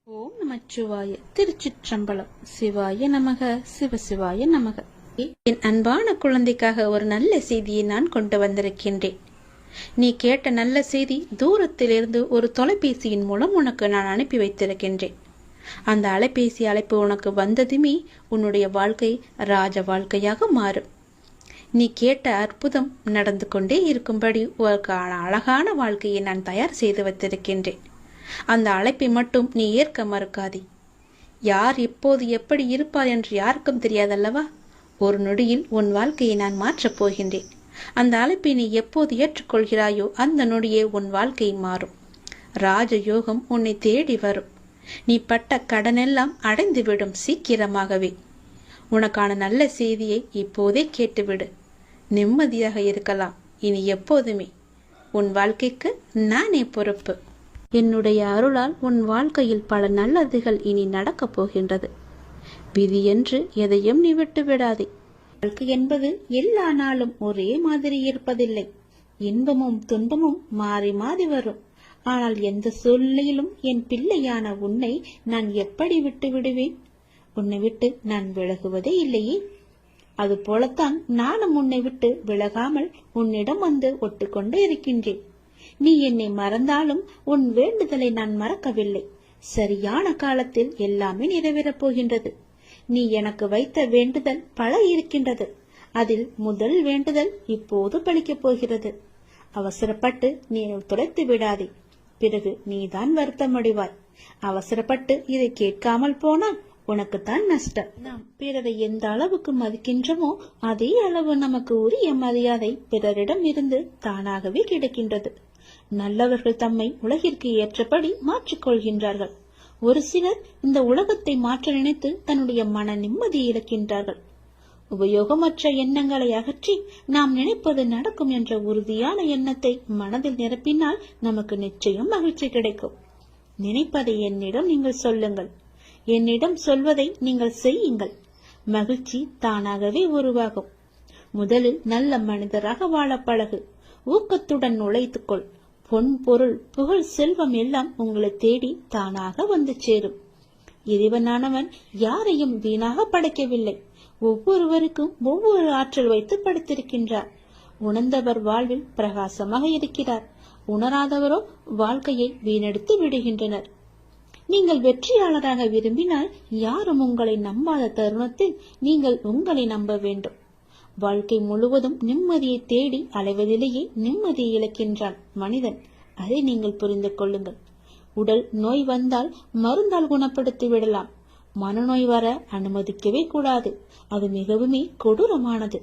ஓம் நமச்சிவாய. திருச்சிற்றம்பலம். சிவாய நமக, சிவசிவாய நமக. என் அன்பான குழந்தைக்காக ஒரு நல்ல செய்தியை நான் கொண்டு வந்திருக்கின்றேன். நீ கேட்ட நல்ல செய்தி தூரத்திலிருந்து ஒரு தொலைபேசியின் மூலம் உனக்கு நான் அனுப்பி வைத்திருக்கின்றேன். அந்த அலைபேசி அழைப்பு உனக்கு வந்ததுமே உன்னுடைய வாழ்க்கை ராஜ வாழ்க்கையாக மாறும். நீ கேட்ட அற்புதம் நடந்து கொண்டே இருக்கும்படி உனக்கு அழகான வாழ்க்கையை நான் தயார் செய்து வைத்திருக்கின்றேன். அந்த அழைப்பை மட்டும் நீ ஏற்க மறுக்காதே. யார் எப்போது எப்படி இருப்பார் என்று யாருக்கும் தெரியாதல்லவா? ஒரு நொடியில் உன் வாழ்க்கையை நான் மாற்றப் போகின்றேன். அந்த அழைப்பை நீ எப்போது ஏற்றுக்கொள்கிறாயோ அந்த நொடியே உன் வாழ்க்கை மாறும். ராஜயோகம் உன்னை தேடி வரும். நீ பட்ட கடனெல்லாம் அடைந்துவிடும் சீக்கிரமாகவே. உனக்கான நல்ல செய்தியை இப்போதே கேட்டுவிடு. நிம்மதியாக இருக்கலாம். இனி எப்போதுமே உன் வாழ்க்கைக்கு நானே பொறுப்பு. என்னுடைய அருளால் உன் வாழ்க்கையில் பல நல்லதுகள் இனி நடக்கப் போகின்றது. விதி என்று எதையும் நீ விட்டு விடாதே. வாழ்க்கை என்பது எல்லா நாளும் ஒரே மாதிரி இருப்பதில்லை. இன்பமும் துன்பமும் மாறி மாறி வரும். ஆனால் எந்த சூழ்நிலையிலும் என் பிள்ளையான உன்னை நான் எப்படி விட்டு விடுவேன்? உன்னை விட்டு நான் விலகுவதே இல்லையே. அது போலத்தான் நானும் உன்னை விட்டு விலகாமல் உன்னிடம் வந்து ஒட்டுக்கொண்டு இருக்கின்றேன். நீ என்னை மறந்தாலும் உன் வேண்டுதலை நான் மறக்கவில்லை. சரியான காலத்தில் எல்லாமே நிறைவேறப் போகின்றது. நீ எனக்கு வைத்த வேண்டுதல் பல இருக்கின்றது. அதில் முதல் வேண்டுதல் இப்போது பலிக்கப் போகிறது. அவசரப்பட்டு நீ துளைத்து விடாதே. பிறகு நீதான் வருத்தமடைவாய். அவசரப்பட்டு இதை கேட்காமல் போனால் உனக்குத்தான் நஷ்டம். நாம் பிறரை எந்த அளவுக்கு மதிக்கின்றோமோ அதே அளவு நமக்கு உரிய மரியாதை பிறரிடம் இருந்து தானாகவே கிடைக்கின்றது. நல்லவர்கள் தம்மை உலகிற்கு ஏற்றபடி மாற்றிக்கொள்கின்றார்கள். ஒரு சிலர் இந்த உலகத்தை மாற்ற நினைத்து தன்னுடைய மன நிம்மதியை இழக்கின்றார்கள். உபயோகமற்ற எண்ணங்களை அகற்றி நாம் நினைப்பது நடக்கும் என்ற உறுதியான எண்ணத்தை மனதில் நிரப்பினால் நமக்கு நிச்சயம் மகிழ்ச்சி கிடைக்கும். நினைப்பதை என்னிடம் நீங்கள் சொல்லுங்கள். என்னிடம் சொல்வதை நீங்கள் செய்யுங்கள். மகிழ்ச்சி தானாகவே உருவாகும். முதலில் நல்ல மனிதராக வாழ பழகு. ஊக்கத்துடன் உழைத்துக்கொள். பொன், பொருள், புகழ், செல்வம் எல்லாம் உங்களை தேடி தானாக வந்து சேரும். இறைவனானவன் யாரையும் வீணாக படைக்கவில்லை. ஒவ்வொருவருக்கும் ஒவ்வொரு ஆற்றல் வைத்து படைத்திருக்கின்றார். உணர்ந்தவர் வாழ்வில் பிரகாசமாக இருக்கிறார். உணராதவரோ வாழ்க்கையை வீணடித்து விடுகின்றனர். நீங்கள் வெற்றியாளராக விரும்பினால் யாரும் உங்களை நம்பாத தருணத்தில் நீங்கள் உங்களை நம்ப வேண்டும். வாழ்க்கை முழுவதும் நிம்மதியை தேடி அலைவதிலேயே நிம்மதியை இழக்கின்றான் மனிதன். அதை நீங்கள் புரிந்து கொள்ளுங்கள். உடல் நோய் வந்தால் மருந்தால் குணப்படுத்தி விடலாம். மனநோய் வர அனுமதிக்கவே கூடாது. அது மிகவுமே கொடூரமானது.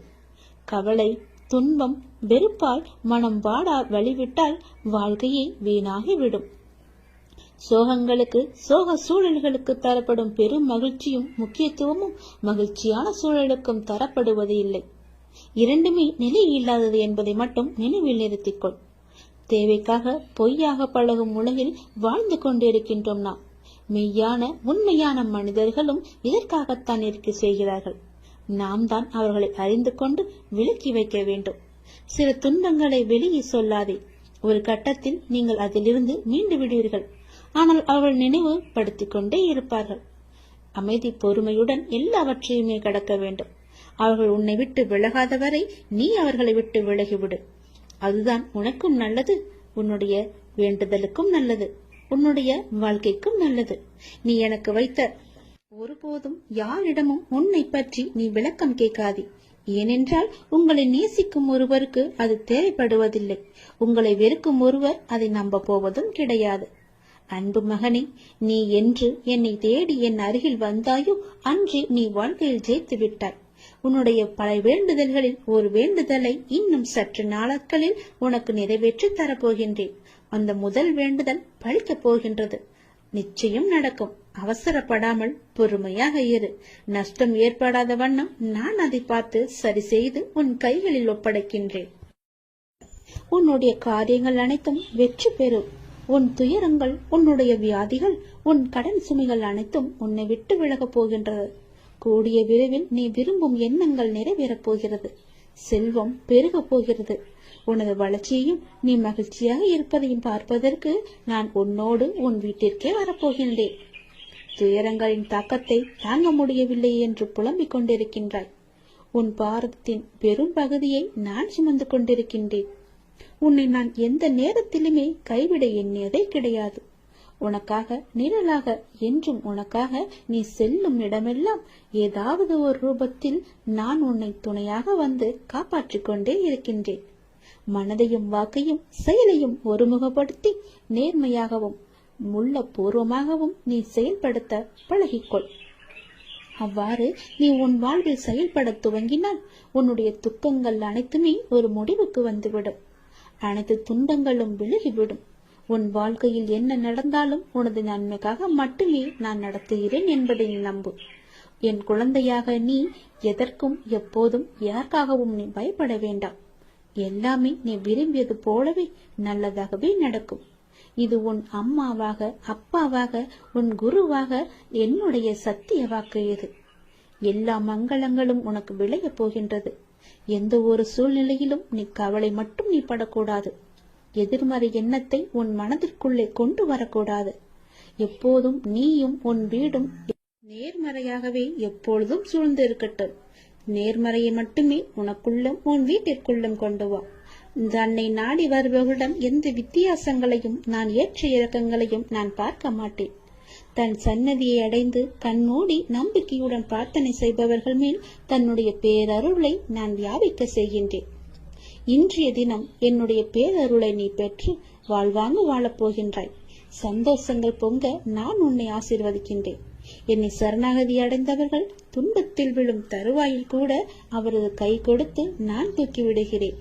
கவலை, துன்பம், வெறுப்பால் மனம் வாடா வழிவிட்டால் வாழ்க்கையை வீணாகிவிடும். சோகங்களுக்கு, சோக சூழல்களுக்கு தரப்படும் பெரும் மகிழ்ச்சியும் முக்கியத்துவமும் மகிழ்ச்சியான சூழலுக்கும் தரப்படுவது இல்லை. இரண்டுமே நிலை இல்லாதது என்பதை மட்டும் நினைவில் நிறுத்திக்கொள். தேவைக்காக பொய்யாக பழகும் உலகில் வாழ்ந்து கொண்டிருக்கின்றோம் நாம். மெய்யான உண்மையான மனிதர்களும் இதற்காகத்தான் இருக்க செய்கிறார்கள். நாம் தான் அவர்களை அறிந்து கொண்டு விலக்கி வைக்க வேண்டும். சில துன்பங்களை வெளியே சொல்லாதே. ஒரு கட்டத்தில் நீங்கள் அதிலிருந்து மீண்டு விடுவீர்கள். ஆனால் அவர்கள் நினைவு படுத்திக் கொண்டே இருப்பார்கள். அமைதி, பொறுமையுடன் எல்லாவற்றையுமே கடக்க வேண்டும். அவர்கள் உன்னை விட்டு விலகாத வரை நீ அவர்களை விட்டு விலகிவிடு. அதுதான் உனக்கும் நல்லது, உன்னுடைய வேண்டுதலுக்கும் நல்லது, உன்னுடைய வாழ்க்கைக்கும் நல்லது. நீ எனக்கு வைத்த ஒருபோதும் யாரிடமும் உன்னை பற்றி நீ விளக்கம் கேட்காதே. ஏனென்றால் உங்களை நேசிக்கும் ஒருவருக்கு அது தேவைப்படுவதில்லை. உங்களை வெறுக்கும் ஒருவர் அதை நம்ப போவதும் கிடையாது. அன்பு மகனே, நீ என்று என்னை தேடி என் அருகில் வந்தாயோ அன்றே நீ வாழ்க்கையில் ஜெயித்து விட்டாய். உன்னுடைய பல வேண்டுதல்களில் ஒரு வேண்டுதலை இன்னும் சற்று நாட்களில் உனக்கு நிறைவேற்றி தரப்போகின்றேன். அந்த முதல் வேண்டுதல் பலிக்கப் போகின்றது. நிச்சயம் நடக்கும். அவசரப்படாமல் பொறுமையாக இரு. நஷ்டம் ஏற்படாத வண்ணம் நான் அதை பார்த்து சரி செய்து உன் கைகளில் ஒப்படைக்கின்றேன். உன்னுடைய காரியங்கள் அனைத்தும் வெற்றி பெறும். உன் துயரங்கள், உன்னுடைய வியாதிகள், உன் கடன் சுமைகள் அனைத்தும் உன்னை விட்டு விலகப் போகின்றது. கூடிய விரைவில் நீ விரும்பும் எண்ணங்கள் நிறைவேறப் போகிறது. செல்வம் பெருகப் போகிறது. உனது வளர்ச்சியையும் நீ மகிழ்ச்சியாக இருப்பதையும் பார்ப்பதற்கு நான் உன்னோடு உன் வீட்டிற்கே வரப்போகின்றேன். துயரங்களின் தாக்கத்தை தாங்க முடியவில்லை என்று புலம்பிக் கொண்டிருக்கின்றாய். உன் பாரதத்தின் பெரும் பகுதியை நான் சுமந்து கொண்டிருக்கின்றேன். உன்னை நான் எந்த நேரத்திலுமே கைவிட எண்ணியதே கிடையாது. உனக்காக நிழலாக, என்றும் உனக்காக நீ செல்லும் இடமெல்லாம் ஏதாவது ஒரு ரூபத்தில் நான் உன்னை துணையாக வந்து காப்பாற்றிக் கொண்டே இருக்கின்றேன். மனதையும் வாக்கையும் செயலையும் ஒருமுகப்படுத்தி நேர்மையாகவும் உள்ளபூர்வமாகவும் நீ செயல்படுத்த பழகிக்கொள். அவ்வாறு நீ உன் வாழ்வில் செயல்பட துவங்கினால் உன்னுடைய துக்கங்கள் அனைத்துமே ஒரு முடிவுக்கு வந்துவிடும். அனைத்து துன்பங்களும் விலகிவிடும். உன் வாழ்க்கையில் என்ன நடந்தாலும் உனது நன்மைக்காக மட்டுமே நான் நடத்துகிறேன் என்பதை நீ நம்பு. என் குழந்தையாக நீ எதற்கும் எப்போதும் யாருக்காகவும் நீ பயப்பட வேண்டாம். எல்லாமே நீ விரும்பியது போலவே நல்லதாகவே நடக்கும். இது உன் அம்மாவாக, அப்பாவாக, உன் குருவாக என்னுடைய சத்திய வாக்கு. இது எல்லா மங்களங்களும் உனக்கு விளைய போகின்றது. எந்த ஒரு சூழ்நிலையிலும் நீ கவலை மட்டும் நீ படக்கூடாது. எதிர்மறை எண்ணத்தை உன் மனதிற்குள்ளே கொண்டு வரக்கூடாது. எப்போதும் நீயும் உன் வீடும் நேர்மறையாகவே எப்பொழுதும் சூழ்ந்து இருக்கட்டும். நேர்மறையை மட்டுமே உனக்குள்ளும் உன் வீட்டிற்குள்ளும் கொண்டு வா. தன்னை நாடி வருபவர்களிடம் எந்த வித்தியாசங்களையும் நான் ஏற்ற இறக்கங்களையும் நான் பார்க்க மாட்டேன். தன் சன்னதியை அடைந்து கண்மூடி நம்பிக்கையுடன் பிரார்த்தனை செய்பவர்கள் மேல் தன்னுடைய பேரருளை நான் வியாபிக்க செய்கின்றேன். இன்றைய தினம் என்னுடைய பேரருளை நீ பெற்று வாழ்வாங்கு வாழப்போகின்றாய். சந்தோஷங்கள் பொங்க நான் உன்னை ஆசீர்வதிக்கின்றேன். என்னை சரணாகதி அடைந்தவர்கள் துன்பத்தில் விழும் தருவாயில் கூட அவரது கை கொடுத்து நான் தூக்கி விடுகிறேன்.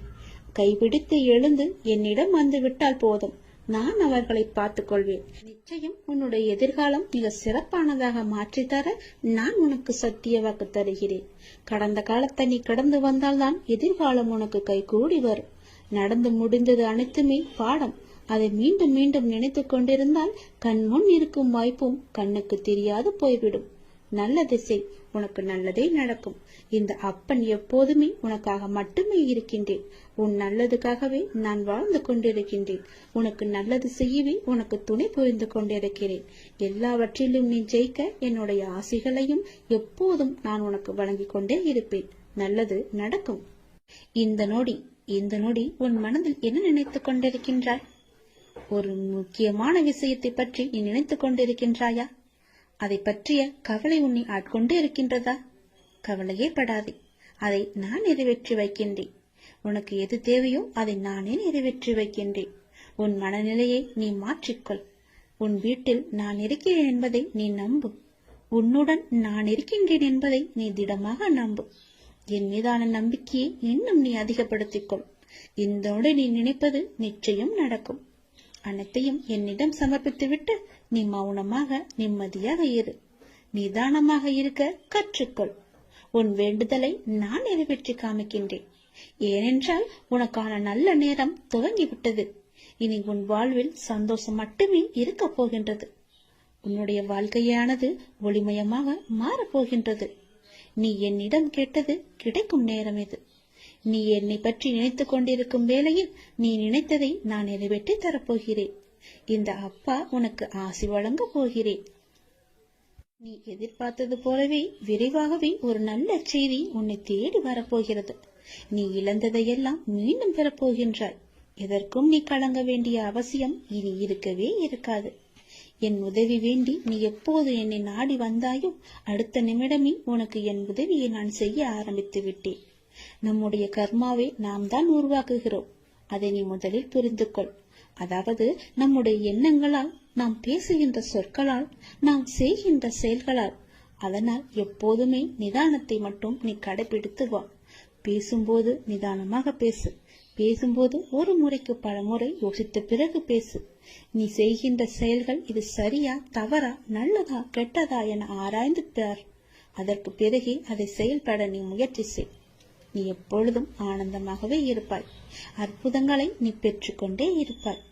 கைபிடித்து எழுந்து என்னிடம் வந்து விட்டால் போதும், நான் அவர்களை பார்த்துக் கொள்வேன். நிச்சயம் உன்னுடைய எதிர்காலம் மிக சிறப்பானதாக மாற்றித்தர நான் உனக்கு சத்திய வாக்கு தருகிறேன். கடந்த காலத்தை நீ கடந்து வந்தால்தான் எதிர்காலம் உனக்கு கை கூடி வரும். நடந்து முடிந்தது அனைத்துமே பாடம். அதை மீண்டும் மீண்டும் நினைத்து கொண்டிருந்தால் கண் முன் இருக்கும் வாய்ப்பும் கண்ணுக்கு தெரியாது போய்விடும். நல்ல திசை, உனக்கு நல்லதே நடக்கும். இந்த அப்பன் எப்போதுமே உனக்காக மட்டுமே இருக்கின்றேன். உன் நல்லதுக்காகவே நான் வாழ்ந்து கொண்டிருக்கின்றேன். உனக்கு நல்லது செய்யவே உனக்கு துணை புரிந்து கொண்டிருக்கிறேன். எல்லாவற்றிலும் நீ ஜெயிக்க என்னுடைய ஆசைகளையும் எப்போதும் நான் உனக்கு வழங்கிக் கொண்டே இருப்பேன். நல்லது நடக்கும். இந்த நொடி உன் மனதில் என்ன நினைத்துக் கொண்டிருக்கின்றாய்? ஒரு முக்கியமான விஷயத்தை பற்றி நீ நினைத்துக் கொண்டிருக்கின்றாயா? அதை பற்றிய கவலை உன்னை ஆட்கொண்டு இருக்கின்றதா? கவலையே படாதே, அதை நான் நிறைவேற்றி வைக்கின்றேன். உனக்கு எது தேவையோ அதை நானே நிறைவேற்றி வைக்கின்றேன். உன் மனநிலையை நீ மாற்றிக்கொள். உன் வீட்டில் நான் இருக்கிறேன் என்பதை நீ நம்பு. உன்னுடன் நான் இருக்கின்றேன் என்பதை நீ திடமாக நம்பு. என் மீதான நம்பிக்கையை இன்னும் நீ அதிகப்படுத்திக்கொள். இந்தோடு நீ நினைப்பது நிச்சயம் நடக்கும். அனைத்தையும் என்னிடம் சமர்ப்பித்துவிட்டு நீ மௌனமாக நிம்மதியாக இரு. நிதானமாக இருக்க கற்றுக்கொள். உன் வேண்டுதலை நான் நிறைவேற்றி காமிக்கின்றேன். ஏனென்றால் உனக்கான நல்ல நேரம் துவங்கிவிட்டது. இனி உன் வாழ்வில் சந்தோஷம் மட்டுமே இருக்க போகின்றது. உன்னுடைய வாழ்க்கையானது ஒளிமயமாக மாறப்போகின்றது. நீ என்னிடம் கேட்டது கிடைக்கும் நேரம் இது. நீ என்னை பற்றி நினைத்துக் கொண்டிருக்கும் வேளையில் நீ நினைத்ததை நான் நிறைவேற்றி தரப்போகிறேன். இந்த அப்பா உனக்கு ஆசி வழங்க போகிறேன். நீ எதிர்பார்த்தது போலவே விரைவாகவே ஒரு நல்ல செய்தி உன்னை தேடி வரப்போகிறது. நீ இழந்ததையெல்லாம் மீண்டும் பெறப்போகின்றாய். எதற்கும் நீ கலங்க வேண்டிய அவசியம் இனி இருக்கவே இருக்காது. என் உதவி வேண்டி நீ எப்போது என்னை நாடி வந்தாயோ அடுத்த நிமிடமே உனக்கு என் உதவியை நான் செய்ய ஆரம்பித்து விட்டேன். நம்முடைய கர்மாவை நாம் தான் உருவாக்குகிறோம். அதை நீ முதலில் புரிந்து கொள். அதாவது நம்முடைய எண்ணங்களால், நாம் பேசுகின்ற சொற்களால், நாம் செய்கின்ற செயல்களால். அதனால் எப்போதுமே நிதானத்தை மட்டும் நீ கடைபிடித்து வா. பேசும்போது நிதானமாக பேசு. பேசும்போது ஒரு முறைக்கு பல முறை யோசித்த பிறகு பேசு. நீ செய்கின்ற செயல்கள் இது சரியா, தவறா, நல்லதா, கெட்டதா என ஆராய்ந்து பார். அதற்கு பிறகே அதை செயல்பட நீ முயற்சி செய். நீ எப்பொழுதும் ஆனந்தமாகவே இருப்பாய். அற்புதங்களை நீ பெற்றுக்கொண்டே இருப்பாய்.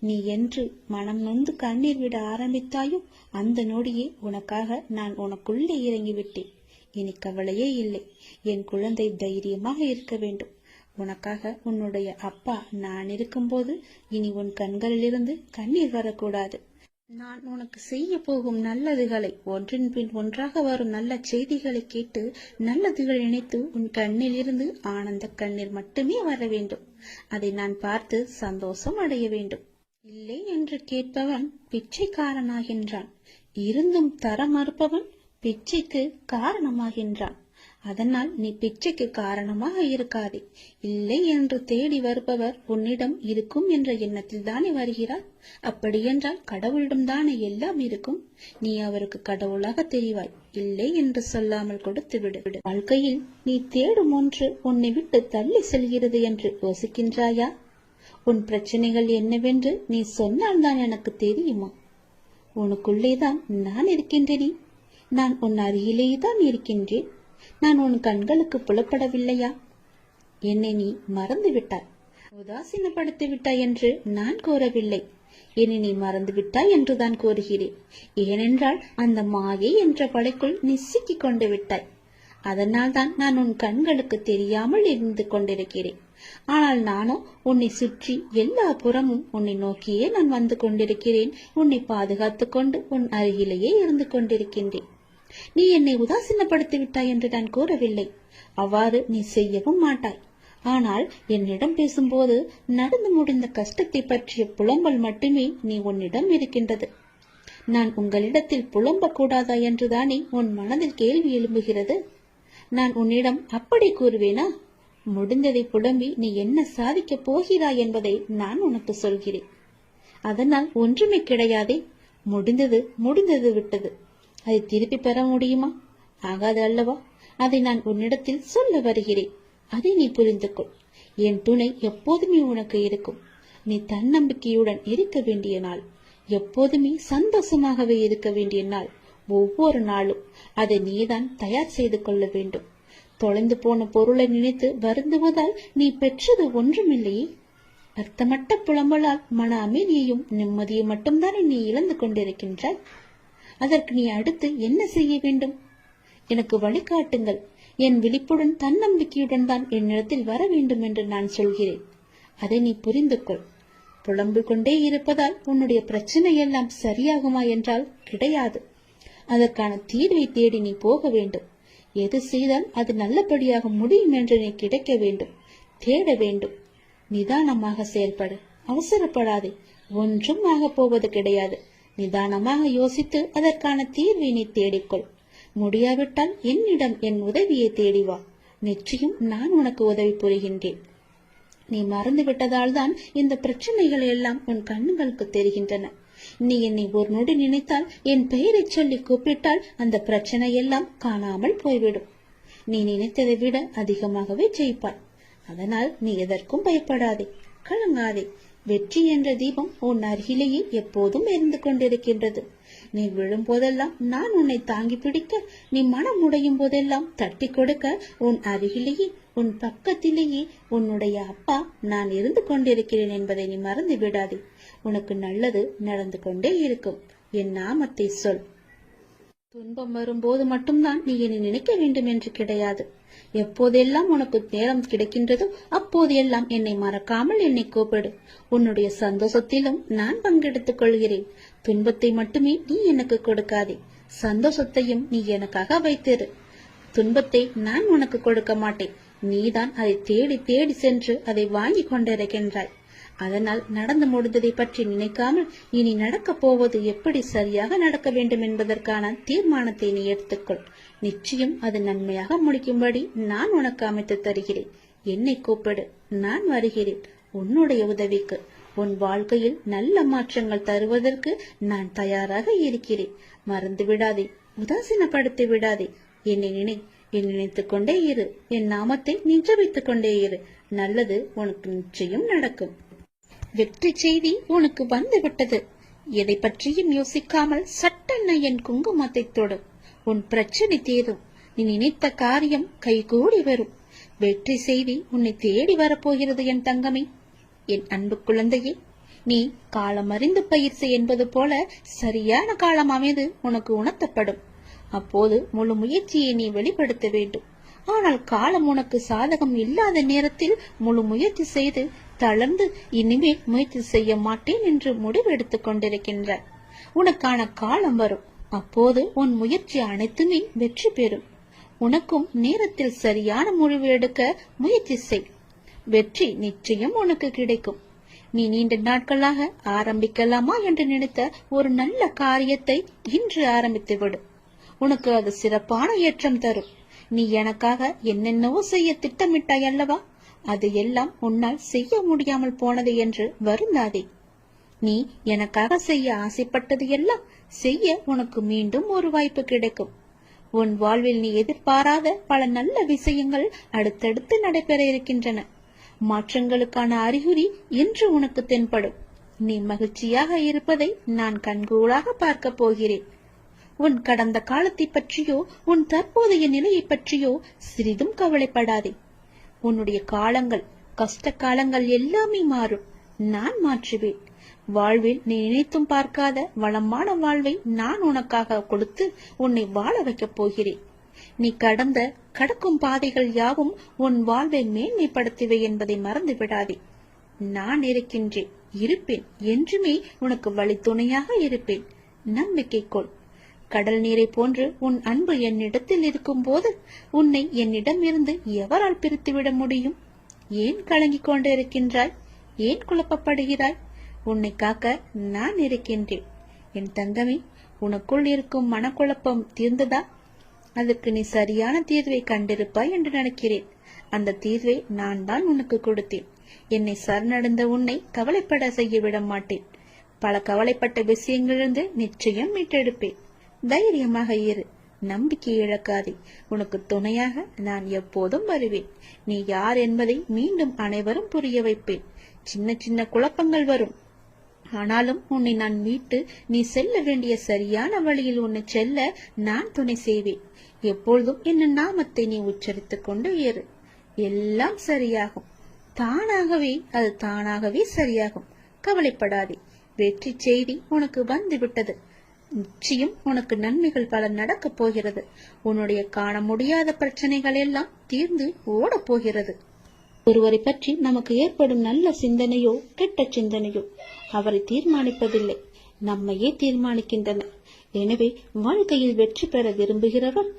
நீ என்று மனம் நொந்து கண்ணீர் விட ஆரம்பித்தாயோ அந்த நொடியே உனக்காக நான் உனக்குள்ளே இறங்கிவிட்டேன். இனி கவலையே இல்லை. என் குழந்தை தைரியமாக இருக்க வேண்டும். உனக்காக உன்னுடைய அப்பா நான் இருக்கும்போது இனி உன் கண்களிலிருந்து கண்ணீர் வரக்கூடாது. நான் உனக்கு செய்ய போகும் நல்லதுகளை, ஒன்றின் பின் ஒன்றாக வரும் நல்ல செய்திகளை கேட்டு நல்லதுகள் நினைத்து உன் கண்ணில் இருந்து ஆனந்த கண்ணீர் மட்டுமே வர வேண்டும். அதை நான் பார்த்து சந்தோஷம் அடைய வேண்டும். இல்லை என்று கேட்பவன் பிச்சைக்காரனாகின்றான். இருந்தும் தர மறுப்பவன் பிச்சைக்கு காரணமாகின்றான். அதனால் நீ பிச்சைக்கு காரணமாக இருக்காதே. இல்லை என்று தேடி வருபவர் உன்னிடம் இருக்கும் என்ற எண்ணத்தில் தானே வருகிறார். அப்படியென்றால் கடவுளிடம் தானே எல்லாம் இருக்கும். நீ அவருக்கு கடவுளாக தெரிவாய். இல்லை என்று சொல்லாமல் கொடுத்து விடு. வாழ்க்கையில் நீ தேடும் ஒன்று உன்னை விட்டு தள்ளி செல்கிறது என்று யோசிக்கின்றாயா? உன் பிரச்சனைகள் என்னவென்று நீ சொன்னால் தான் எனக்கு தெரியுமா? உனக்குள்ளேதான் நான் இருக்கின்றேனே. நான் உன் அருகிலேதான் இருக்கின்றேன். நான் உன் கண்களுக்கு புலப்படவில்லையா? என்னை நீ மறந்து விட்டாய், உதாசீனப்படுத்தி விட்டாய் என்று நான் கூறவில்லை. என்னை நீ மறந்து விட்டாய் என்றுதான் கூறுகிறேன். ஏனென்றால் அந்த மாயை என்ற வலைக்குள் நீ சிக்கிக் கொண்டு விட்டாய். அதனால் தான் நான் உன் கண்களுக்கு தெரியாமல் இருந்து கொண்டிருக்கிறேன். ஆனால் நானோ உன்னை சுற்றி எல்லா புறமும் உன்னை நோக்கியே நான் வந்து கொண்டிருக்கிறேன். உன்னை பாதுகாத்து கொண்டு உன் அருகிலேயே இருந்து கொண்டிருக்கின்றேன். நீ என்னை உதாசீனப்படுத்தி விட்டாய் என்று நான் கூறவில்லை. அவ்வாறு நீ செய்யவும் மாட்டாய். ஆனால் என்னிடம் பேசும்போது நடந்து முடிந்த கஷ்டத்தை பற்றிய புலம்பல் மட்டுமே நீ உன்னிடம் இருக்கின்றது. நான் உங்களிடத்தில் புலம்ப கூடாதா என்றுதானே உன் மனதில் கேள்வி எழும்புகிறது. நான் உன்னிடம் அப்படி கூறுவேனா? முடிந்ததை புலம்பி நீ என்ன சாதிக்கப் போகிறாய் என்பதை நான் உனக்கு சொல்கிறேன். அதனால் ஒன்றுமே கிடையாதே. முடிந்தது முடிந்தது விட்டது. அதை திருப்பி பெற முடியுமா? ஆகாது அல்லவா? அதை நான் உன்னிடத்தில் சொல்ல வருகிறேன். அதை நீ புரிந்து கொள். என் துணை எப்போதுமே உனக்கு இருக்கும். நீ தன்னம்பிக்கையுடன் இருக்க வேண்டிய நாள், எப்போதுமே சந்தோஷமாகவே இருக்க வேண்டிய நாள். ஒவ்வொரு நாளும் அதை நீதான் தயார் செய்து கொள்ள வேண்டும். தொலைந்து போன பொருளை நினைத்து வருந்துவதால் நீ பெற்றது ஒன்றுமில்லையே. அர்த்தமற்ற புலம்பலால் மன அமைதியையும் நிம்மதியை மட்டும்தானே நீ இழந்து கொண்டிருக்கின்றாய். அதற்கு நீ அடுத்து என்ன செய்ய வேண்டும்? எனக்கு வழிகாட்டுங்கள். என் விழிப்புடன் தன்னம்பிக்கையுடன் தான் என்னிடத்தில் வர வேண்டும் என்று நான் சொல்கிறேன். அதை நீ புரிந்து கொள். புலம்பிக் கொண்டே இருப்பதால் உன்னுடைய பிரச்சனை எல்லாம் சரியாகுமா என்றால் கிடையாது. அதற்கான தீர்வை தேடி நீ போக வேண்டும். எது செய்தால் அது நல்லபடியாக முடியும் என்று நீ கிடைக்க வேண்டும், தேட வேண்டும். நிதானமாக செயல்படு, அவசரப்படாதே. ஒன்றும் ஆக போவது கிடையாது. நிதானமாக யோசித்து அதற்கான தீர்வை நீ தேடிக்கொள். முடியாவிட்டால் என்னிடம் என் உதவியை தேடிவா. நிச்சயம் நான் உனக்கு உதவி புரிகின்றேன். நீ மறந்து விட்டதால் தான் இந்த பிரச்சனைகள் எல்லாம் உன் கண்ணுகளுக்கு தெரிகின்றன. நீ என்னை ஒரு நொடி நினைத்தால், என் பெயரை சொல்லி கூப்பிட்டால் அந்த பிரச்சனை எல்லாம் காணாமல் போய்விடும். நீ நினைத்ததை விட அதிகமாகவே ஜெயிப்பாய். அதனால் நீ எதற்கும் பயப்படாதே, கலங்காதே. வெற்றி என்ற தீபம் உன் அருகிலேயே எப்போதும் எரிந்து கொண்டிருக்கின்றது. நீ விழும் போதெல்லாம் நான் உன்னை தாங்கி பிடிக்க, நீ மனம் உடையும் போதெல்லாம் தட்டி கொடுக்க உன் அருகிலேயே, உன் பக்கத்திலேயே உன்னுடைய அப்பா நான் இருந்து கொண்டிருக்கிறேன் என்பதை நீ மறந்து விடாதே. உனக்கு நல்லது நடந்து கொண்டே இருக்கும். என் நாமத்தை சொல். துன்பம் வரும்போது மட்டும்தான் நீ என்னை நினைக்க வேண்டும் என்று கிடையாது. எப்போதெல்லாம் உனக்கு நேரம் கிடைக்கின்றதோ அப்போது எல்லாம் என்னை மறக்காமல் என்னை கூப்பிடு. உன்னுடைய சந்தோஷத்திலும் நான் பங்கெடுத்துக் கொள்கிறேன். துன்பத்தை மட்டுமே நீ எனக்கு கொடுக்காதே, சந்தோஷத்தையும் நீ எனக்காக வைத்திரு. துன்பத்தை நான் உனக்கு கொடுக்க மாட்டேன். நீதான் அதை தேடி தேடி சென்று அதை வாங்கி கொண்டிருக்கின்றாய். அதனால் நடந்து முடிந்ததை பற்றி நினைக்காமல் இனி நடக்கப் போவது எப்படி சரியாக நடக்க வேண்டும் என்பதற்கான தீர்மானத்தை நீ எடுத்துக்கொள். நிச்சயம் அது நன்மையாக முடிக்கும்படி நான் உனக்கு அமைத்து தருகிறேன். என்னை கூப்பிடு, நான் வருகிறேன் உன்னுடைய உதவிக்கு. உன் வாழ்க்கையில் நல்ல மாற்றங்கள் தருவதற்கு நான் தயாராக இருக்கிறேன். மறந்து விடாதே, உதாசீனப்படுத்தி விடாதே. என்னை நினைத்துக் கொண்டே இரு. என் நாமத்தை நீ ஜபித்துக் கொண்டே இரு. நல்லது உனக்கு நிச்சயம் நடக்கும். வெற்றி செய்தி உனக்கு வந்துவிட்டது. எதை பற்றியும் யோசிக்காமல் சட்டென்ன என் குங்குமத்தை தொடு. உன் பிரச்சனை தீரும். நீ நினைத்த காரியம் கைகூடி வரும். வெற்றி செய்தி உன்னை தேடி வரப்போகிறது என் தங்கமே. என் அன்பு குழந்தையே, நீ காலம் அறிந்து பயிற்சி என்பது போல சரியான காலம் அமைது உனக்கு உணர்த்தப்படும். அப்போது முழு முயற்சியை நீ வெளிப்படுத்த வேண்டும். ஆனால் காலம் உனக்கு சாதகம் இல்லாத நேரத்தில் முழு முயற்சி செய்து தளர்ந்து இனிமேல் முயற்சி செய்ய மாட்டேன் என்று முடிவெடுத்துக் கொண்டிருக்கின்றார். உனக்கான காலம் வரும். அப்போது உன் முயற்சி அனைத்துமே வெற்றி பெறும். உனக்கும் நேரத்தில் சரியான முடிவு எடுக்க முயற்சி செய். வெற்றி நிச்சயம் உனக்கு கிடைக்கும். நீ நீண்ட நாட்களாக ஆரம்பிக்கலாமா என்று நினைத்த ஒரு நல்ல காரியத்தை இன்று ஆரம்பித்து விடு. உனக்கு அது சிறப்பான ஏற்றம் தரும். நீ எனக்காக என்னென்னவோ செய்ய திட்டமிட்டாய் அல்லவா? அது எல்லாம் உன்னால் செய்ய முடியாமல் போனது என்று வருந்தாதே. நீ எனக்காக செய்ய ஆசைப்பட்டது எல்லாம் செய்ய உனக்கு மீண்டும் ஒரு வாய்ப்பு கிடைக்கும். உன் வாழ்வில் நீ எதிர்பாராத பல நல்ல விஷயங்கள் அடுத்தடுத்து நடைபெற இருக்கின்றன. மாற்றங்களுக்கான அறிகுறி இன்று உனக்கு தென்படும். நீ மகிழ்ச்சியாக இருப்பதை நான் கண்கூடாக பார்க்க போகிறேன். உன் கடந்த காலத்தை பற்றியோ உன் தற்போதைய நிலையை பற்றியோ சிறிதும் கவலைப்படாதே. உன்னுடைய காலங்கள், கஷ்ட காலங்கள் எல்லாமே மாறும். நான் மாற்றுவேன். வாழ்வில் நீ நினைத்தும் பார்க்காத வளமான வாழ்வை நான் உனக்காக கொடுத்து உன்னை வாழ வைக்கப் போகிறேன். நீ கடக்கும் பாதைகள் யாவும் உன் வாழ்வை மேன்மைப்படுத்துவே என்பதை மறந்து விடாதே. நான் இருக்கின்றேன், இருப்பேன், என்றுமே உனக்கு வழித்துணையாக இருப்பேன். நம்பிக்கை கொள். கடல் நீரை போன்று உன் அன்பு என்னிடத்தில் இருக்கும் போது உன்னை என்னிடம் இருந்து எவரால் பிரித்துவிட முடியும்? ஏன் கலங்கிக் கொண்டு இருக்கின்றாய்? ஏன் குழப்பப்படுகிறாய்? உன்னை காக்க நான் இருக்கின்றேன். என் தங்கமே, உனக்குள் இருக்கும் மனக்குழப்பம் தீர்ந்ததா? அதற்கு நீ சரியான தீர்வை கண்டிருப்பாய் என்று நினைக்கிறேன். அந்த தீர்வை நான் தான் உனக்கு கொடுத்தேன். என்னை சரணடைந்த உன்னை கவலைப்பட செய்ய விட மாட்டேன். பல கவலைப்பட்ட விஷயங்களிலிருந்து நிச்சயம் மீட்டெடுப்பேன். தைரியமாக இரு. நம்பிக்கை இழக்காதே. உனக்கு துணையாக நான் எப்போதும் வருவேன். நீ யார் என்பதை மீண்டும் அனைவரும் புரிய வைப்பேன். சின்ன சின்ன குழப்பங்கள் வரும். ஆனாலும் உன்னை நான் மீட்டு நீ செல்ல வேண்டிய சரியான வழியில் உன்னை செல்ல நான் துணை செய்வேன். எப்பொழுதும் என்ன நாமத்தை நீ உச்சரித்துக் கொண்டு ஏறு. எல்லாம் சரியாகும். அது தானாகவே சரியாகும். கவலைப்படாதே. வெற்றி செய்தி உனக்கு வந்து விட்டது. நிச்சயம் உனக்கு நன்மைகள் பல நடக்கப் போகிறது. உன்னுடைய காண முடியாத பிரச்சனைகள் எல்லாம் தீர்ந்து ஓட போகிறது. ஒருவரை பற்றி நமக்கு ஏற்படும் நல்ல சிந்தனையோ கெட்ட சிந்தனையோ அவரை தீர்மானிப்பதில்லை, நம்மையே தீர்மானிக்கின்றன. எனவே வாழ்க்கையில் வெற்றி பெற விரும்புகிறவர்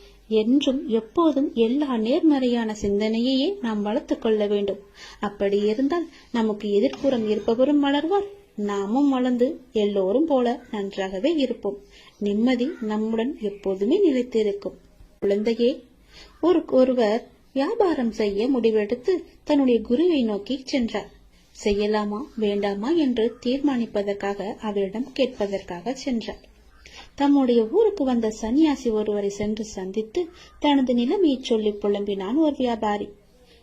என்றும் எப்போதும் எல்லா நேர்மறையான சிந்தனையையே நாம் வளர்த்துக் கொள்ள வேண்டும். அப்படி இருந்தால் நமக்கு எதிர்ப்புறம் இருப்பவரும் வளர்வார், நாமும் வளர்ந்து எல்லோரும் போல நன்றாகவே இருப்போம். நிம்மதி நம்முடன் எப்போதுமே நிலைத்திருக்கும். குழந்தையே, ஒருவர் வியாபாரம் செய்ய முடிவெடுத்து தன்னுடைய குருவை நோக்கி சென்றார். செய்யலாமா வேண்டாமா என்று தீர்மானிப்பதற்காக அவரிடம் கேட்பதற்காக சென்றார். தம்முடைய ஊருக்கு வந்த சன்னியாசி ஒருவரை சென்று சந்தித்து தனது நிலைமையை சொல்லி புலம்பினான் ஒரு வியாபாரி.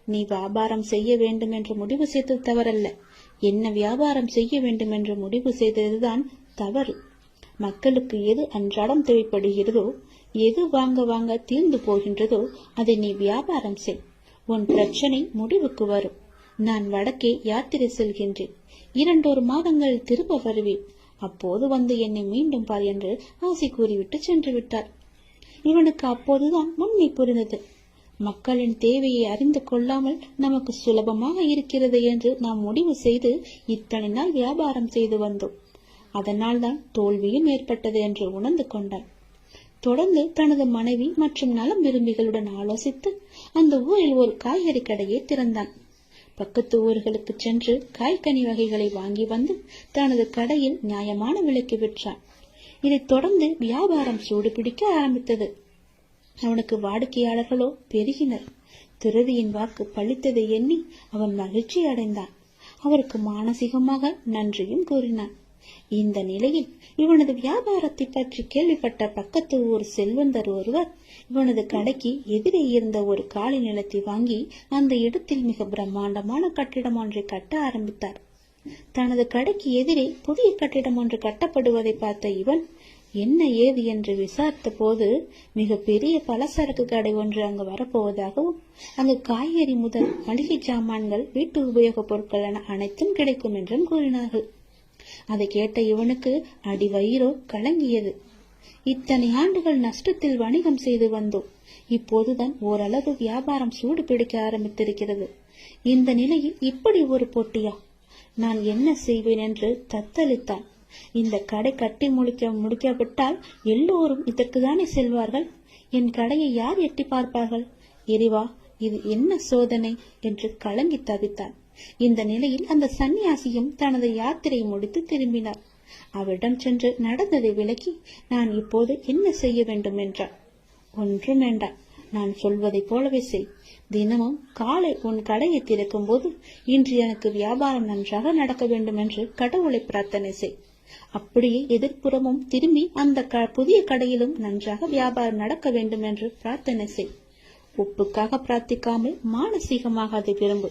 நீ வியாபாரம் செய்ய வேண்டும் என்று முடிவு செய்தது தவறல்ல, என்ன வியாபாரம் செய்ய வேண்டும் என்று முடிவு செய்ததுதான் தவறு. மக்களுக்கு எது அன்றாடம் தேவைப்படுகிறதோ, எது வாங்க தீர்ந்து போகின்றதோ அதை நீ வியாபாரம் செய். உன் பிரச்சனை முடிவுக்கு வரும். நான் வடக்கே யாத்திரை செல்கின்றேன். 2 மாதங்கள் திரும்ப வருவேன். அப்போது வந்து என்னை மீண்டும் பார் என்று ஆசை கூறிவிட்டு சென்று விட்டார். இவனுக்கு அப்போதுதான் உண்மை புரிந்தது. மக்களின் தேவையை அறிந்து கொள்ளாமல் நமக்கு சுலபமாக இருக்கிறது என்று நாம் முடிவு செய்து இத்தனை நாள் வியாபாரம் செய்து வந்தோம். அதனால் தான் தோல்வியும் ஏற்பட்டது என்று உணர்ந்து கொண்டான். தொடர்ந்து தனது மனைவி மற்றும் நலம் விரும்பிகளுடன் ஆலோசித்து அந்த ஊரில் ஒரு காய்கறி கடையை திறந்தான். பக்கத்து ஊர்களுக்கு சென்று காய்கனி வகைகளை வாங்கி வந்து தனது கடையில் நியாயமான விலைக்கு விற்றான். இதைத் தொடர்ந்து வியாபாரம் சூடு பிடிக்க ஆரம்பித்தது. அவனுக்கு வாடிக்கையாளர்களோ பெருகினர். துறவியின் வாக்கு பழித்ததை எண்ணி அவன் மகிழ்ச்சி அடைந்தான். அவருக்கு மானசீகமாக நன்றியும் கூறினான். இந்த நிலையில் இவனது வியாபாரத்தை பற்றி கேள்விப்பட்ட பக்கத்து ஊர் செல்வந்தர் ஒருவர் இவனது கடைக்கு எதிரே இருந்த ஒரு காலி நிலத்தை வாங்கி அந்த இடத்தில் மிக பிரம்மாண்டமான கட்டிடம் ஒன்றை கட்ட ஆரம்பித்தார். தனது கடைக்கு எதிரே புதிய கட்டிடம் ஒன்று கட்டப்படுவதை பார்த்த இவன் என்ன ஏது என்று விசாரித்த போது மிக பெரிய பலசரக்கு கடை ஒன்று அங்கு வரப்போவதாகவும் அங்கு காய்கறி முதல் மளிகை சாமான்கள், வீட்டு உபயோகப் பொருட்கள் என அனைத்தும் கிடைக்கும் என்றும் கூறினார்கள். அதை கேட்ட இவனுக்கு அடி வயிறோ கலங்கியது. இத்தனை ஆண்டுகள் நஷ்டத்தில் வணிகம் செய்து வந்தோம். இப்போதுதான் ஓரளவு வியாபாரம் சூடு பிடிக்க ஆரம்பித்திருக்கிறது. இந்த நிலையில் இப்படி ஒரு போட்டியா? நான் என்ன செய்வேன் என்று தத்தளித்தான். இந்த கடை கட்டி முடிக்காவிட்டால் எல்லோரும் இதற்குதானே செல்வார்கள். என் கடையை யார் எட்டி பார்ப்பார்கள்? இறைவா, இது என்ன சோதனை என்று கலங்கி தவித்தான். இந்த நிலையில் அந்த சன்னியாசியும் தனது யாத்திரை முடித்து திரும்பினார். அவரிடம் சென்று நடந்ததை விளக்கி, நான் இப்போது என்ன செய்ய வேண்டும் என்றார். ஒன்றும் வேண்டாம், நான் சொல்வதை போலவே செய். தினமும் காலை உன் கடையை திறக்கும் போது, இன்று எனக்கு வியாபாரம் நன்றாக நடக்க வேண்டும் என்று கடவுளை பிரார்த்தனை செய். அப்படியே எதிர்ப்புறமும் திரும்பி அந்த புதிய கடையிலும் நன்றாக வியாபாரம் நடக்க வேண்டும் என்று பிரார்த்தனை செய். உப்புக்காக பிரார்த்திக்காமல் மானசீகமாக அதை விரும்பு,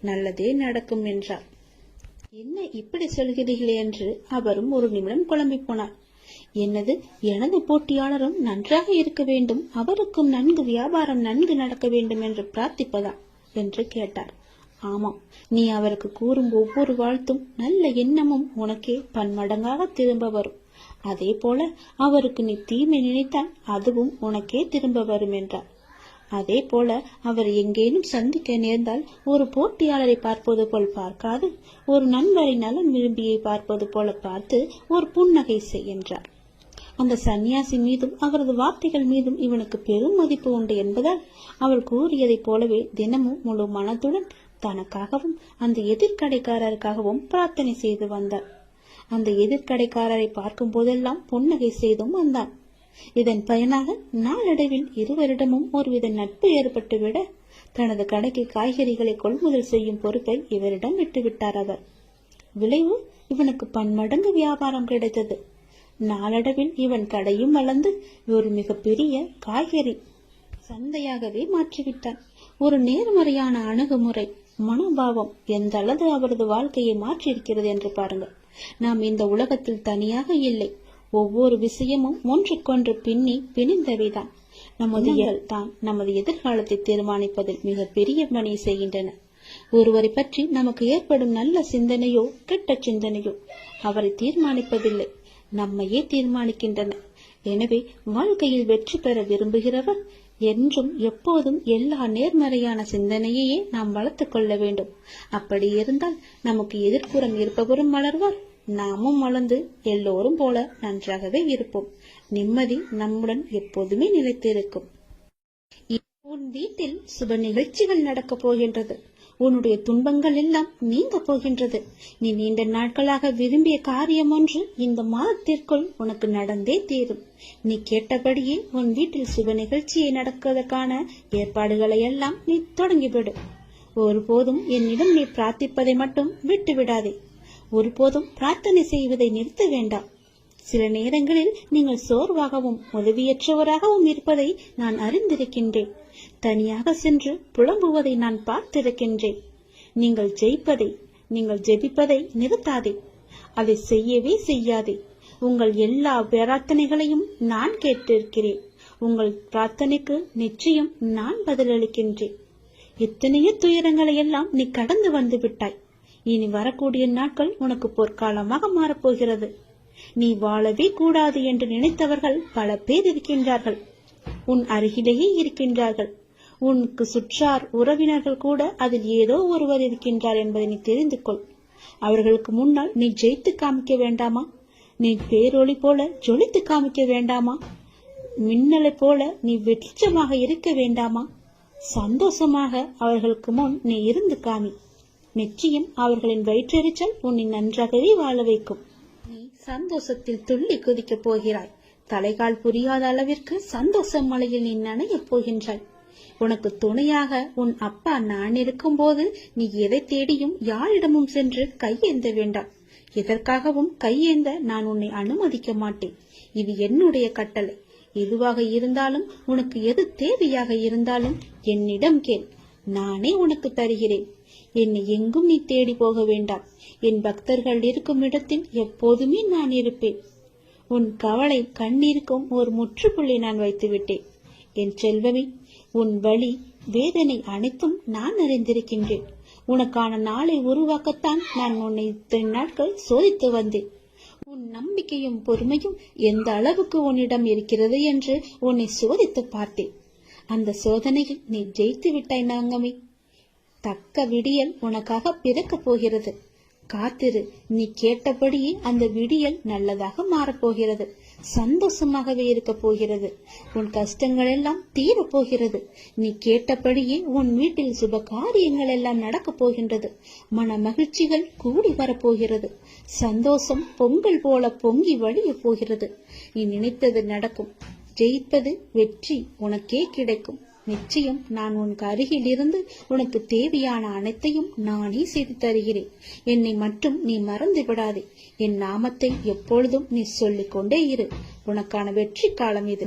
நல்லதே நடக்கும் என்றார். என்ன இப்படி சொல்கிறீர்களே என்று அவரும் ஒரு நிமிடம் குழம்பி போனார். என்னது, எனது போட்டியாளரும் நன்றாக இருக்க வேண்டும், அவருக்கும் நன்கு வியாபாரம் நன்கு நடக்க வேண்டும் என்று பிரார்த்திப்பதா என்று கேட்டார். ஆமாம், நீ அவருக்கு கூறும் ஒவ்வொரு வாழ்த்தும் நல்ல எண்ணமும் உனக்கே பன்மடங்காக திரும்ப வரும். அதே போல அவருக்கு நீ தீமை நினைத்தால் அதுவும் உனக்கே திரும்ப வரும் என்றார். அதே போல அவர் எங்கேனும் சந்திக்க நேர்ந்தால் ஒரு போட்டியாளரை பார்ப்பது போல் பார்க்காது, ஒரு நண்பரை நலன் விரும்பியை பார்ப்பது போல பார்த்து ஒரு புன்னகை செய் என்றார். அந்த சன்னியாசி மீதும் அவரது வார்த்தைகள் மீதும் இவனுக்கு பெரும் மதிப்பு உண்டு என்பதால் அவள் கூறியதைப் போலவே தினமும் முழு மனத்துடன் தனக்காகவும் அந்த எதிர்கடைக்காரருக்காகவும் பிரார்த்தனை செய்து வந்தார். அந்த எதிர்கடைக்காரரை பார்க்கும் போதெல்லாம் புன்னகை செய்தும் வந்தான். இதன் பயனாக நாளடைவில் இருவரிடமும் ஒருவித நட்பு ஏற்பட்டுவிட தனது கடைக்கு காய்கறிகளை கொள்முதல் செய்யும் பொறுப்பை இவரிடம் விட்டுவிட்டார் அவர். விளைவு, இவனுக்கு பன்மடங்கு வியாபாரம் கிடைத்தது. நாளடைவில் இவன் கடையும் வளர்ந்து ஒரு மிகப்பெரிய காய்கறி சந்தையாகவே மாற்றிவிட்டான். ஒரு நேர்மறையான அணுகுமுறை, மனோபாவம் எந்த அளவு அவரது வாழ்க்கையை மாற்றியிருக்கிறது என்று பாருங்கள். நாம் இந்த உலகத்தில் தனியாக இல்லை. ஒவ்வொரு விஷயமும் ஒன்றுக்கொன்று பிணிந்தவைதான். நமது எதிர்காலத்தை தீர்மானிப்பதில் மிக பெரிய பணி செய்கின்றன. ஒருவரை பற்றி நமக்கு ஏற்படும் நல்ல சிந்தனையோ கெட்ட சிந்தனையோ அவரை தீர்மானிப்பதில்லை, நம்மையே தீர்மானிக்கின்றன. எனவே வாழ்க்கையில் வெற்றி பெற விரும்புகிறவர் என்றும் எப்போதும் எல்லா நேர்மறையான சிந்தனையையே நாம் வளர்த்துக் கொள்ள வேண்டும். அப்படி இருந்தால் நமக்கு எதிர்ப்புறம் இருப்பவரும் வளர்வார், நாமும் வளர்ந்து எல்லோரும் போல நன்றாகவே இருப்போம். நிம்மதி நம்முடன் எப்போதுமே நிலைத்திருக்கும். உன் வீட்டில் சுப நிகழ்ச்சிகள் நடக்கப் போகின்றது. உன்னுடைய துன்பங்கள் எல்லாம் நீங்க போகின்றது. நீ நீண்ட நாட்களாக விரும்பிய காரியம் ஒன்று இந்த மாதத்திற்குள் உனக்கு நடந்தே தீரும். நீ கேட்டபடியே உன் வீட்டில் சுப நிகழ்ச்சியை நடப்பதற்கான ஏற்பாடுகளை எல்லாம் நீ தொடங்கிவிடு. ஒருபோதும் என்னிடம் நீ பிரார்த்திப்பதை மட்டும் விட்டு விடாதே. ஒருபோதும் பிரார்த்தனை செய்வதை நிறுத்த வேண்டாம். சில நேரங்களில் நீங்கள் சோர்வாகவும் உதவியற்றவராகவும் இருப்பதை நான் அறிந்திருக்கின்றேன். தனியாக சென்று புலம்புவதை நான் பார்த்திருக்கின்றேன். நீங்கள் ஜெபிப்பதை நிறுத்தாதே. அதை செய்யவே செய்யாதே. உங்கள் எல்லா பிரார்த்தனைகளையும் நான் கேட்டிருக்கிறேன். உங்கள் பிரார்த்தனைக்கு நிச்சயம் நான் பதிலளிக்கின்றேன். எத்தனையோ துயரங்களை எல்லாம் நீ கடந்து வந்து விட்டாய். இனி வரக்கூடிய நாட்கள் உனக்கு பொற்காலமாக மாறப்போகிறது. நீ வாழவே கூடாது என்று நினைத்தவர்கள் பல பேர் இருக்கின்றார்கள். உன் அருகிலேயே இருக்கின்றார்கள். உனக்கு சுற்றார் உறவினர்கள் கூட அதில் ஏதோ ஒருவர் இருக்கின்றார் என்பதை நீ தெரிந்து கொள். அவர்களுக்கு முன்னால் நீ ஜெயித்து காமிக்க வேண்டாமா? நீ பேரொளி போல ஜொலித்து காமிக்க வேண்டாமா? மின்னலை போல நீ வெளிச்சமாக இருக்க வேண்டாமா? சந்தோஷமாக அவர்களுக்கு முன் நீ இருந்து காமி. நிச்சயம் அவர்களின் வயிற்றெரிச்சல் உன்னை நன்றாகவே வாழ வைக்கும். நீ சந்தோஷத்தில் துள்ளி குதிக்கப் போகிறாய். தலைகால் புரியாத அளவிற்கு சந்தோஷ மலையில் நீ நனையப் போகின்றாய். உனக்கு துணையாக உன் அப்பா நான் இருக்கும் போது நீ எதை தேடியும் யாரிடமும் சென்று கையேந்த வேண்டாம். எதற்காகவும் கையேந்த நான் உன்னை அனுமதிக்க மாட்டேன். இது என்னுடைய கட்டளை. எதுவாக இருந்தாலும், உனக்கு எது தேவையாக இருந்தாலும் என்னிடம் கேள். நானே உனக்கு தருகிறேன். என்னை எங்கும் நீ தேடி போக வேண்டாம். என் பக்தர்கள் இருக்கும் இடத்தில் எப்போதுமே நான் இருப்பேன். உன் கவலை கண்ணீருக்கும் ஒரு முற்றுப்புள்ளி நான் வைத்து விட்டேன். என் செல்வமே, உன் வலி வேதனை அனைத்தும் நான் அறிந்திருக்கின்றேன். உனக்கான நாளை உருவாக்கத்தான் நான் உன்னை இத்தனை நாட்கள் சோதித்து வந்தேன். உன் நம்பிக்கையும் பொறுமையும் எந்த அளவுக்கு உன்னிடம் இருக்கிறது என்று உன்னை சோதித்து பார்த்தேன். அந்த சோதனையில் நீ ஜெயித்து விட்டாய் தங்கமே. தக்க விடியல் உனக்காக பிறக்கப் போகிறது. காத்திரு, நீ கேட்டபடியே அந்த விடியல் நல்லதாக மாறப்போகிறது. சந்தோஷமாகவே இருக்க போகிறது. உன் கஷ்டங்கள் எல்லாம் தீரப் போகிறது. நீ கேட்டபடியே உன் வீட்டில் சுப காரியங்கள் எல்லாம் நடக்கப் போகின்றது. மன மகிழ்ச்சிகள் கூடி வரப்போகிறது. சந்தோஷம் பொங்கல் போல பொங்கி வழிய போகிறது. நீ நினைத்தது நடக்கும். ஜெயிப்பது வெற்றி உனக்கே கிடைக்கும். நிச்சயம் நான் உனக்கு அருகில் இருந்து உனக்கு தேவையான அனைத்தையும் நானே செய்து தருகிறேன். என்னை மட்டும் நீ மறந்து விடாதே. என் நாமத்தை எப்பொழுதும் நீ சொல்லிக் கொண்டே இரு. உனக்கான வெற்றி காலம் இது.